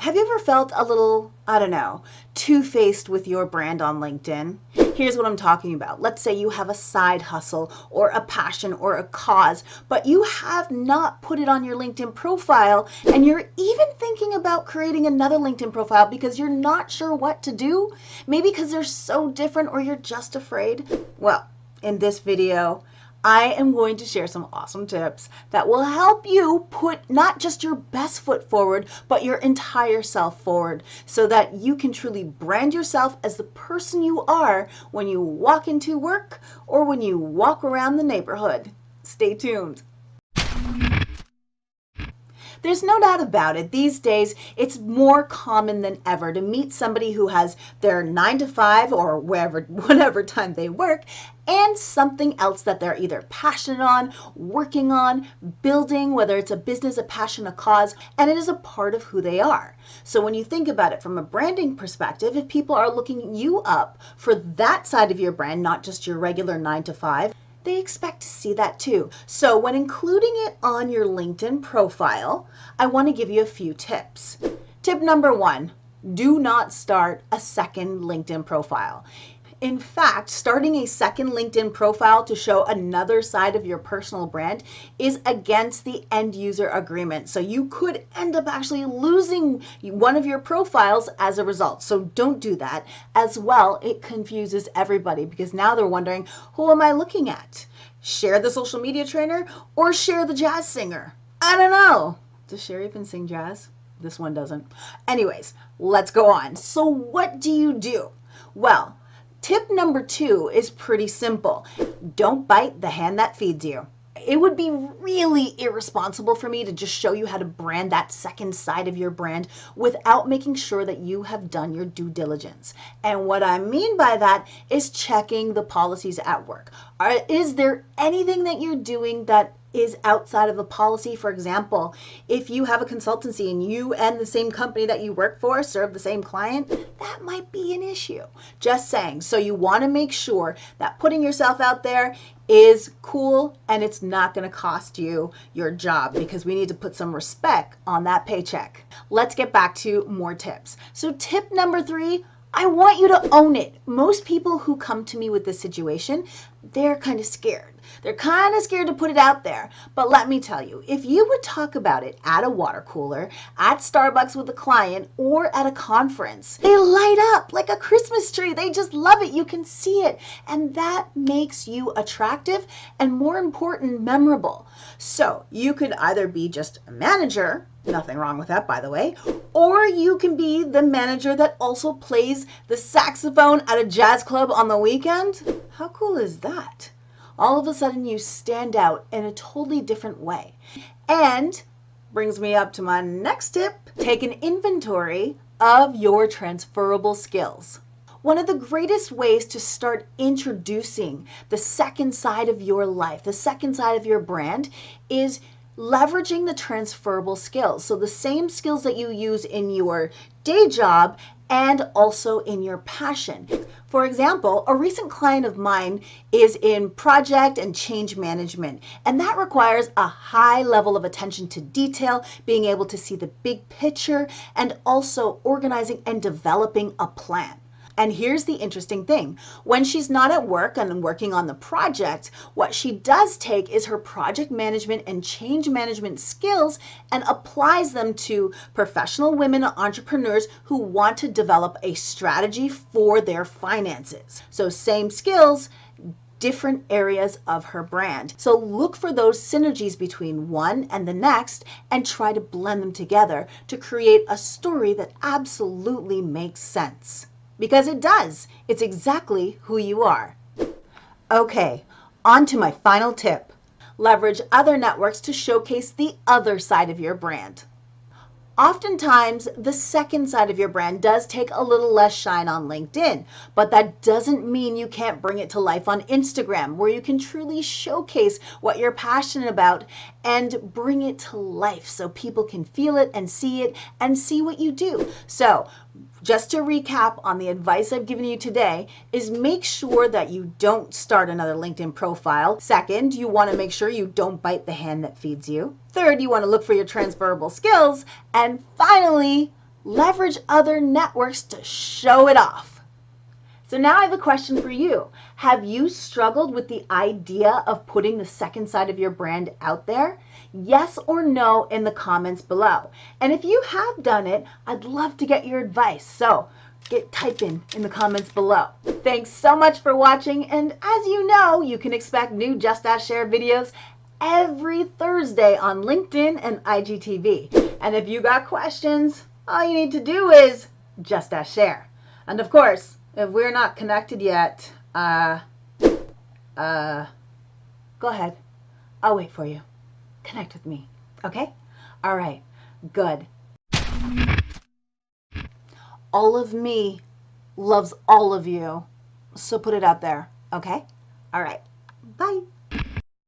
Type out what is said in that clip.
Have you ever felt a little, I don't know, two-faced with your brand on LinkedIn? Here's what I'm talking about. Let's say you have a side hustle or a passion or a cause, but you have not put it on your LinkedIn profile, and you're even thinking about creating another LinkedIn profile because you're not sure what to do. Maybe because they're so different or you're just afraid. Well, in this video, I am going to share some awesome tips that will help you put not just your best foot forward, but your entire self forward so that you can truly brand yourself as the person you are when you walk into work or when you walk around the neighborhood. Stay tuned. There's no doubt about it. These days, it's more common than ever to meet somebody who has their 9 to 5 or whatever time they work, and something else that they're either passionate on, working on, building, whether it's a business, a passion, a cause, and it is a part of who they are. So when you think about it from a branding perspective, if people are looking you up for that side of your brand, not just your regular 9 to 5, they expect to see that too. So when including it on your LinkedIn profile, I want to give you a few tips. Tip number 1, do not start a second LinkedIn profile. In fact, starting a second LinkedIn profile to show another side of your personal brand is against the end user agreement. So you could end up actually losing one of your profiles as a result. So don't do that. As well, it confuses everybody because now they're wondering, who am I looking at? Cher the social media trainer or Cher the jazz singer? I don't know. Does Cher even sing jazz? This one doesn't. Anyways, let's go on. So what do you do? Well, tip number 2 is pretty simple. Don't bite the hand that feeds you. It would be really irresponsible for me to just show you how to brand that second side of your brand without making sure that you have done your due diligence. And what I mean by that is checking the policies at work. Is there anything that you're doing that is outside of the policy? For example, if you have a consultancy and you and the same company that you work for serve the same client, that might be an issue. Just saying. So you want to make sure that putting yourself out there is cool and it's not going to cost you your job, because we need to put some respect on that paycheck. Let's get back to more tips. So tip number 3, I want you to own it. Most people who come to me with this situation, they're kind of scared. They're kind of scared to put it out there. But let me tell you, if you would talk about it at a water cooler, at Starbucks with a client, or at a conference, they light up like a Christmas tree. They just love it. You can see it. And that makes you attractive and, more important, memorable. So you could either be just a manager, nothing wrong with that, by the way, or you can be the manager that also plays the saxophone at a jazz club on the weekend. How cool is that? All of a sudden you stand out in a totally different way. And brings me up to my next tip. Take an inventory of your transferable skills. One of the greatest ways to start introducing the second side of your life, the second side of your brand, is leveraging the transferable skills. So the same skills that you use in your day job and also in your passion. For example, a recent client of mine is in project and change management, and that requires a high level of attention to detail, being able to see the big picture, and also organizing and developing a plan. And here's the interesting thing. When she's not at work and working on the project, what she does take is her project management and change management skills and applies them to professional women entrepreneurs who want to develop a strategy for their finances. So same skills, different areas of her brand. So look for those synergies between one and the next and try to blend them together to create a story that absolutely makes sense. Because it does. It's exactly who you are. Okay, on to my final tip. Leverage other networks to showcase the other side of your brand. Oftentimes, the second side of your brand does take a little less shine on LinkedIn, but that doesn't mean you can't bring it to life on Instagram, where you can truly showcase what you're passionate about and bring it to life so people can feel it and see what you do. So just to recap on the advice I've given you today is make sure that you don't start another LinkedIn profile. Second, you want to make sure you don't bite the hand that feeds you. Third, you want to look for your transferable skills. And finally, leverage other networks to show it off. So now I have a question for you. Have you struggled with the idea of putting the second side of your brand out there? Yes or no in the comments below. And if you have done it, I'd love to get your advice. So type in the comments below. Thanks so much for watching. And as you know, you can expect new Just Ask Cher videos every Thursday on LinkedIn and IGTV. And if you got questions, all you need to do is just ask Cher. And of course, if we're not connected yet, go ahead. I'll wait for you. Connect with me. Okay? All right. Good. All of me loves all of you. So put it out there. Okay? All right. Bye.